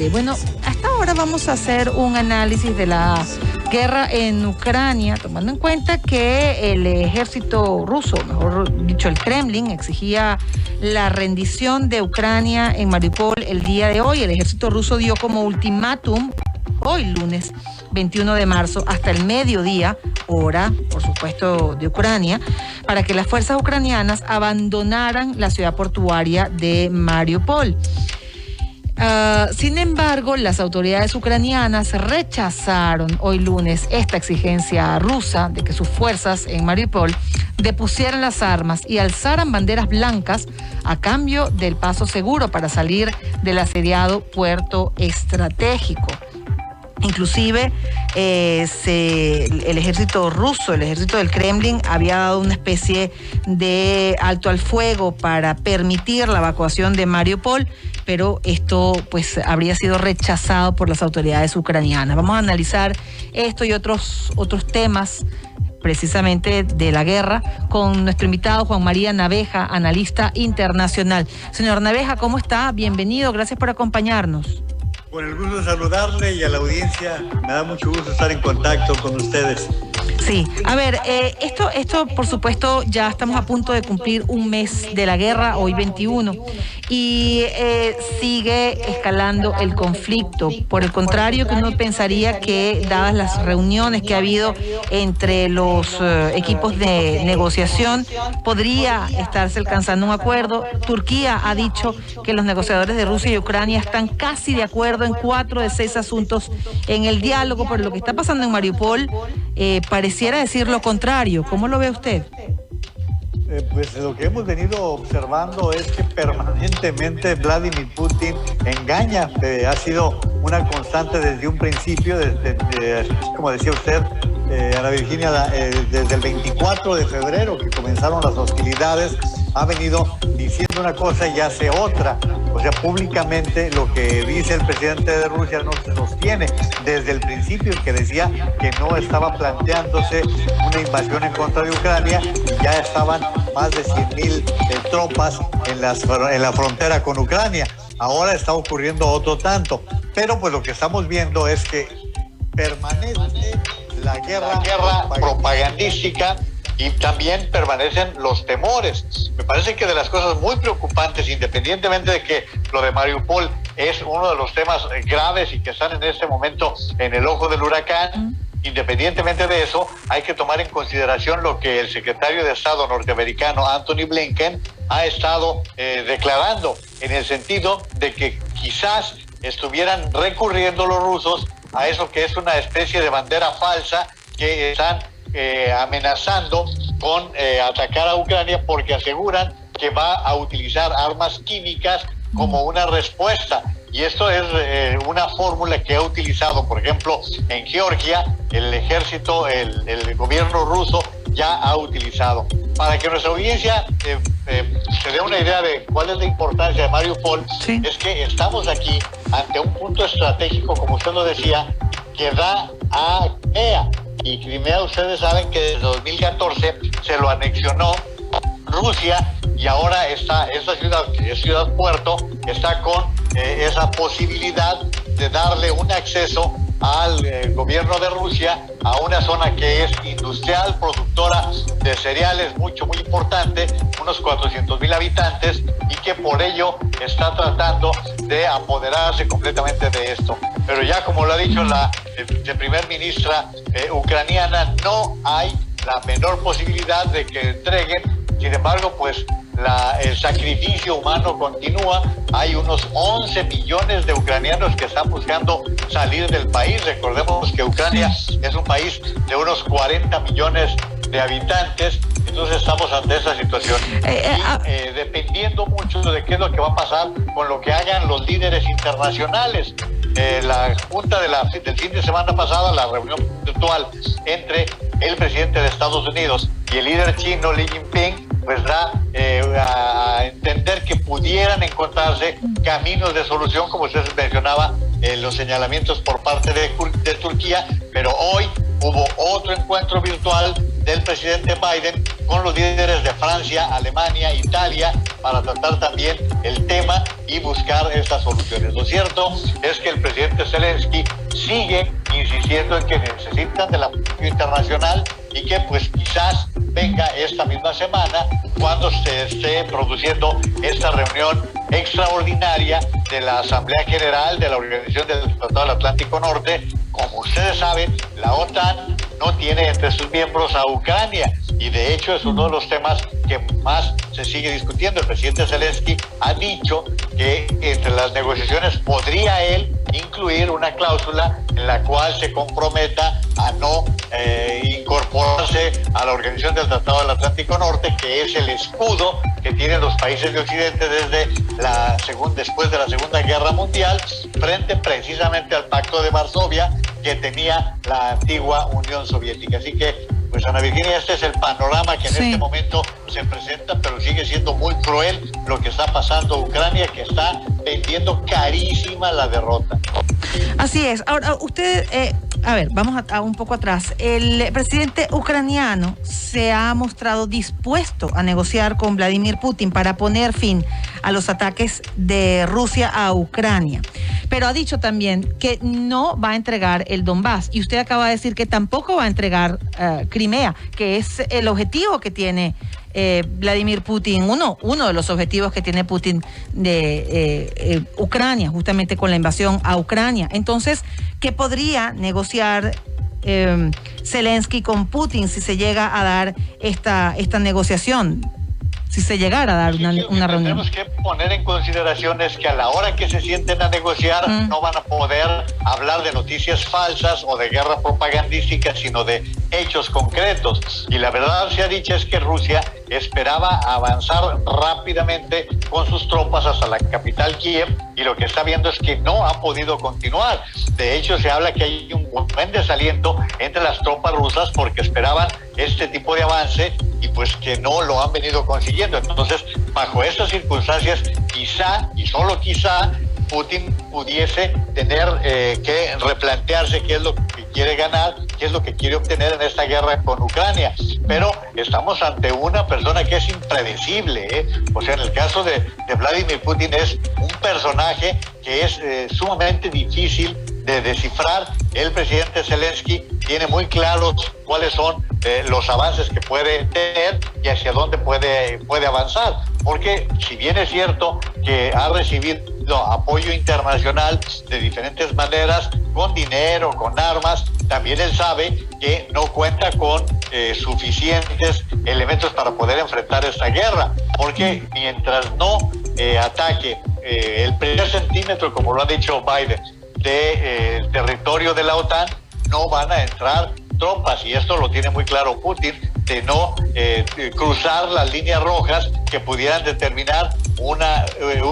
Bueno, hasta ahora vamos a hacer un análisis de la guerra en Ucrania, tomando en cuenta que el ejército ruso, mejor dicho el Kremlin, exigía la rendición de Ucrania en Mariupol el día de hoy. El ejército ruso dio como ultimátum hoy lunes 21 de marzo hasta el mediodía, hora, por supuesto, de Ucrania, para que las fuerzas ucranianas abandonaran la ciudad portuaria de Mariupol. Sin embargo, las autoridades ucranianas rechazaron hoy lunes esta exigencia rusa de que sus fuerzas en Mariupol depusieran las armas y alzaran banderas blancas a cambio del paso seguro para salir del asediado puerto estratégico. Inclusive el ejército ruso, el ejército del Kremlin, había dado una especie de alto al fuego para permitir la evacuación de Mariupol, pero esto pues habría sido rechazado por las autoridades ucranianas. Vamos a analizar esto y otros temas precisamente de la guerra con nuestro invitado Juan María Naveja, analista internacional. Señor Naveja, ¿cómo está? Bienvenido, gracias por acompañarnos. Con el gusto de saludarle y a la audiencia, me da mucho gusto estar en contacto con ustedes. Sí, a ver, esto por supuesto ya estamos a punto de cumplir un mes de la guerra, hoy 21, y sigue escalando el conflicto. Por el contrario, que uno pensaría que dadas las reuniones que ha habido entre los equipos de negociación, podría estarse alcanzando un acuerdo. Turquía ha dicho que los negociadores de Rusia y Ucrania están casi de acuerdo en 4 de 6 asuntos en el diálogo, pero lo que está pasando en Mariupol pareciera decir lo contrario. ¿Cómo lo ve usted? Pues lo que hemos venido observando es que permanentemente Vladimir Putin engaña. Ha sido una constante desde un principio, como decía usted, Ana Virginia, desde el 24 de febrero que comenzaron las hostilidades, ha venido diciendo una cosa y hace otra. O sea, públicamente lo que dice el presidente de Rusia no se sostiene. Desde el principio, el que decía que no estaba planteándose una invasión en contra de Ucrania, ya estaban más de 100,000 tropas en la frontera con Ucrania. Ahora está ocurriendo otro tanto. Pero pues lo que estamos viendo es que permanece la guerra propagandística y también permanecen los temores. Me parece que de las cosas muy preocupantes, independientemente de que lo de Mariupol es uno de los temas graves y que están en este momento en el ojo del huracán, independientemente de eso, hay que tomar en consideración lo que el secretario de Estado norteamericano, Anthony Blinken, ha estado declarando, en el sentido de que quizás estuvieran recurriendo los rusos a eso que es una especie de bandera falsa que están amenazando con atacar a Ucrania porque aseguran que va a utilizar armas químicas como una respuesta. Y esto es una fórmula que ha utilizado, por ejemplo, en Georgia, el ejército, el gobierno ruso ya ha utilizado. Para que nuestra audiencia se dé una idea de cuál es la importancia de Mariupol, sí, es que estamos aquí ante un punto estratégico, como usted lo decía, que da a Crimea. Y Crimea, ustedes saben que desde 2014 se lo anexionó Rusia y ahora esta ciudad, que es ciudad puerto, está con esa posibilidad de darle un acceso al gobierno de Rusia a una zona que es industrial, productora de cereales muy importante, unos 400,000 habitantes, y que por ello está tratando de apoderarse completamente de esto. Pero ya como lo ha dicho la primer ministra ucraniana, no hay la menor posibilidad de que entreguen. Sin embargo, pues el sacrificio humano continúa. Hay unos 11 millones de ucranianos que están buscando salir del país. Recordemos que Ucrania es un país de unos 40 millones de habitantes. Entonces estamos ante esa situación. Dependiendo mucho de qué es lo que va a pasar con lo que hagan los líderes internacionales. La junta del fin de semana pasada, la reunión virtual entre el presidente de Estados Unidos y el líder chino Xi Jinping, pues da a entender que pudieran encontrarse caminos de solución, como usted mencionaba, los señalamientos por parte de Turquía, pero hoy hubo otro encuentro virtual del presidente Biden con los líderes de Francia, Alemania, Italia, para tratar también el tema y buscar estas soluciones. Lo cierto es que el presidente Zelensky sigue insistiendo en que necesitan del apoyo internacional y que pues quizás venga esta misma semana cuando se esté produciendo esta reunión extraordinaria de la Asamblea General de la Organización del Tratado del Atlántico Norte. Como ustedes saben, la OTAN no tiene entre sus miembros a Ucrania y de hecho es uno de los temas que más se sigue discutiendo. El presidente Zelensky ha dicho que entre las negociaciones podría él incluir una cláusula en la cual se comprometa a no incorporarse a la Organización del Tratado del Atlántico Norte, que es el escudo que tienen los países de Occidente después de la Segunda Guerra Mundial, frente precisamente al Pacto de Varsovia que tenía la antigua Unión Soviética. Así que, pues Ana Virginia, este es el panorama que en este momento se presenta, pero sigue siendo muy cruel lo que está pasando en Ucrania, que está vendiendo carísima la derrota. Así es. Ahora, usted, a ver, vamos a un poco atrás. El presidente ucraniano se ha mostrado dispuesto a negociar con Vladimir Putin para poner fin a los ataques de Rusia a Ucrania. Pero ha dicho también que no va a entregar el Donbass. Y usted acaba de decir que tampoco va a entregar Crimea, que es el objetivo que tiene Vladimir Putin, uno de los objetivos que tiene Putin de Ucrania, justamente con la invasión a Ucrania. Entonces, ¿qué podría negociar Zelensky con Putin si se llega a dar esta negociación? Si se llegara a dar una reunión. Tenemos que poner en consideración es que a la hora que se sienten a negociar no van a poder hablar de noticias falsas o de guerra propagandística, sino de hechos concretos. Y la verdad se ha dicho es que Rusia esperaba avanzar rápidamente con sus tropas hasta la capital Kiev, y lo que está viendo es que no ha podido continuar. De hecho, se habla que hay un buen desaliento entre las tropas rusas porque esperaban este tipo de avance y pues que no lo han venido consiguiendo. Entonces, bajo estas circunstancias, quizá, y solo quizá, Putin pudiese tener que replantearse qué es lo que quiere ganar, qué es lo que quiere obtener en esta guerra con Ucrania. Pero estamos ante una persona que es impredecible, ¿eh? O sea, en el caso de Vladimir Putin es un personaje que es sumamente difícil de descifrar. El presidente Zelensky tiene muy claros cuáles son los avances que puede tener y hacia dónde puede avanzar. Porque si bien es cierto que ha recibido apoyo internacional de diferentes maneras, con dinero, con armas, también él sabe que no cuenta con suficientes elementos para poder enfrentar esta guerra, porque mientras no ataque el primer centímetro, como lo ha dicho Biden, del territorio de la OTAN, no van a entrar tropas, y esto lo tiene muy claro Putin, de no cruzar las líneas rojas que pudieran determinar un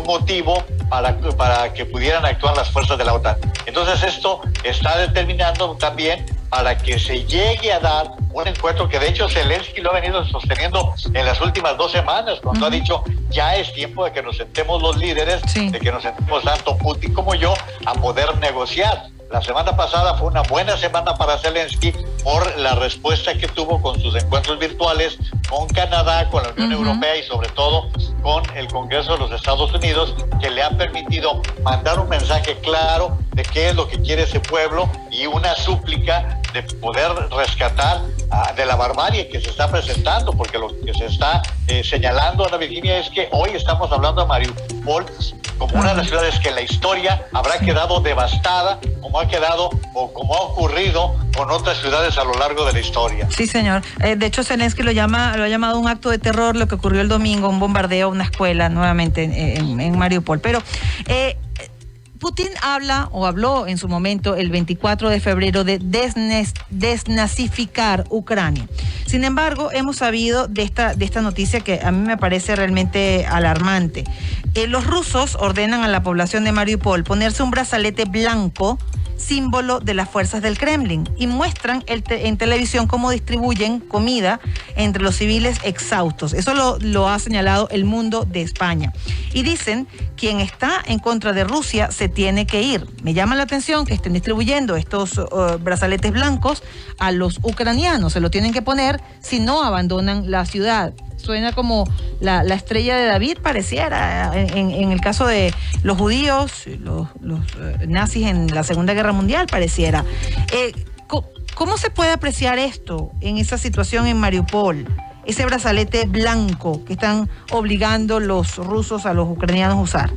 motivo para que pudieran actuar las fuerzas de la OTAN. Entonces esto está determinando también para que se llegue a dar un encuentro que de hecho Zelensky lo ha venido sosteniendo en las últimas 2 semanas, cuando ha dicho ya es tiempo de que nos sentemos los líderes, de que nos sentemos tanto Putin como yo a poder negociar. La semana pasada fue una buena semana para Zelensky por la respuesta que tuvo con sus encuentros virtuales con Canadá, con la Unión Europea y sobre todo con el Congreso de los Estados Unidos, que le ha permitido mandar un mensaje claro de qué es lo que quiere ese pueblo y una súplica de poder rescatar de la barbarie que se está presentando, porque lo que se está señalando, Ana Virginia, es que hoy estamos hablando de Mariupol como una de las ciudades que en la historia habrá quedado devastada, como ha quedado o como ha ocurrido con otras ciudades a lo largo de la historia. Sí, señor. De hecho, Zelensky lo ha llamado un acto de terror lo que ocurrió el domingo, un bombardeo a una escuela nuevamente en Mariupol. Pero Putin habló en su momento el 24 de febrero de desnazificar Ucrania. Sin embargo, hemos sabido de esta noticia que a mí me parece realmente alarmante. Los rusos ordenan a la población de Mariupol ponerse un brazalete blanco, símbolo de las fuerzas del Kremlin, y muestran en televisión cómo distribuyen comida entre los civiles exhaustos. Eso lo ha señalado El Mundo de España. Y dicen, quien está en contra de Rusia se tiene que ir. Me llama la atención que estén distribuyendo estos brazaletes blancos a los ucranianos. Se lo tienen que poner si no abandonan la ciudad. suena como la estrella de David, pareciera, en el caso de los judíos, los nazis en la Segunda Guerra Mundial, pareciera. ¿Cómo se puede apreciar esto en esa situación en Mariupol? Ese brazalete blanco que están obligando los rusos a los ucranianos a usar.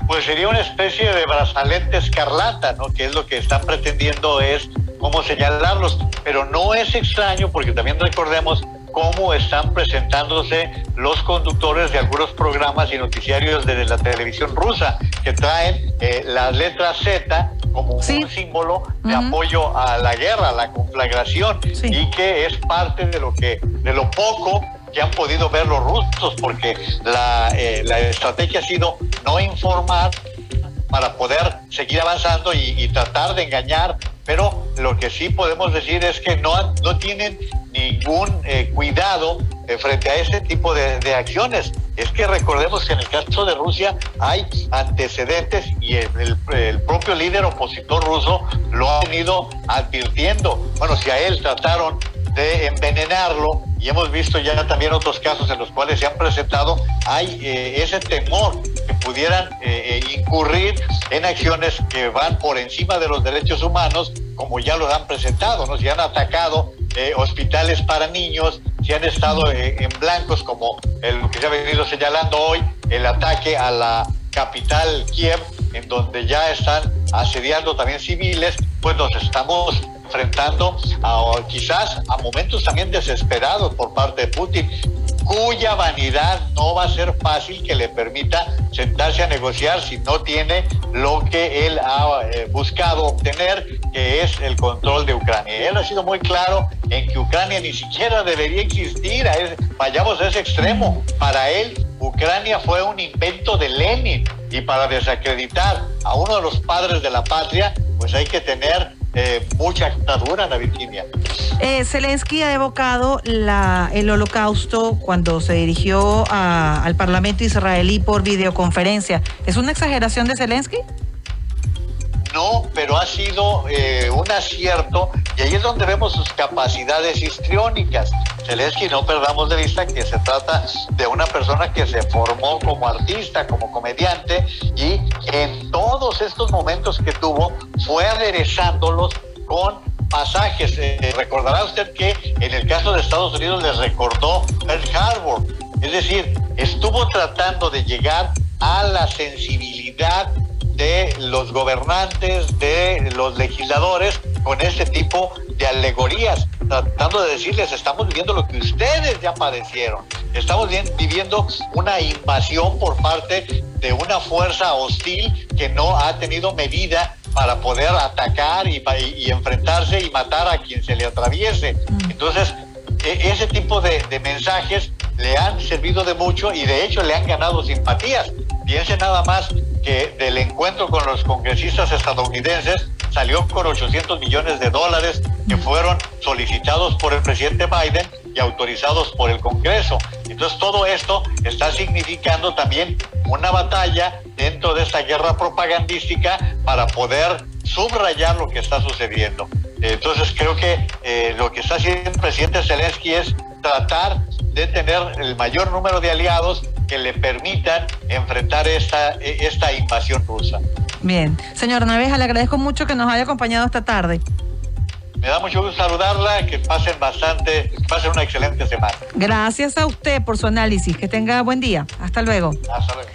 Pues sería una especie de brazalete escarlata, ¿no? Que es lo que están pretendiendo, es cómo señalarlos. Pero no es extraño, porque también recordemos cómo están presentándose los conductores de algunos programas y noticiarios de la televisión rusa, que traen la letra Z como un símbolo de apoyo a la guerra, a la conflagración, y que es parte de lo poco que han podido ver los rusos, porque la estrategia ha sido no informar para poder seguir avanzando y tratar de engañar, pero lo que sí podemos decir es que no tienen ningún cuidado frente a ese tipo de acciones. Es que recordemos que en el caso de Rusia hay antecedentes y el propio líder opositor ruso lo ha venido advirtiendo. Bueno, si a él trataron de envenenarlo, y hemos visto ya también otros casos en los cuales se han presentado, hay ese temor que pudieran incurrir en acciones que van por encima de los derechos humanos, como ya lo han presentado, ¿no? Si han atacado hospitales para niños, si han estado en blancos, como el que se ha venido señalando hoy, el ataque a la capital Kiev, en donde ya están asediando también civiles, pues nos estamos enfrentando quizás a momentos también desesperados por parte de Putin, cuya vanidad no va a ser fácil que le permita sentarse a negociar si no tiene lo que él ha buscado obtener, que es el control de Ucrania. Él ha sido muy claro en que Ucrania ni siquiera debería existir, vayamos a ese extremo. Para él, Ucrania fue un invento de Lenin, y para desacreditar a uno de los padres de la patria, pues hay que tener mucha atadura, Ana Virginia. Zelensky ha evocado el holocausto cuando se dirigió al Parlamento israelí por videoconferencia. ¿Es una exageración de Zelensky? No, pero ha sido un acierto, y ahí es donde vemos sus capacidades histriónicas. Zelensky, no perdamos de vista que se trata de una persona que se formó como artista, como comediante, y en todos estos momentos que tuvo fue aderezándolos con pasajes. Recordará usted que en el caso de Estados Unidos les recordó Pearl Harbor, es decir, estuvo tratando de llegar a la sensibilidad de los gobernantes, de los legisladores, con este tipo de alegorías, tratando de decirles: estamos viviendo lo que ustedes ya padecieron, estamos viviendo una invasión por parte de una fuerza hostil que no ha tenido medida para poder atacar y enfrentarse y matar a quien se le atraviese. Entonces, ese tipo de mensajes le han servido de mucho, y de hecho le han ganado simpatías. Piense nada más que del encuentro con los congresistas estadounidenses salió con $800 millones que fueron solicitados por el presidente Biden y autorizados por el Congreso. Entonces, todo esto está significando también una batalla dentro de esta guerra propagandística para poder subrayar lo que está sucediendo. Entonces, creo que lo que está haciendo el presidente Zelensky es tratar de tener el mayor número de aliados que le permitan enfrentar esta invasión rusa. Bien. Señor Naveja, le agradezco mucho que nos haya acompañado esta tarde. Me da mucho gusto saludarla, que pasen una excelente semana. Gracias a usted por su análisis. Que tenga buen día. Hasta luego. Hasta luego.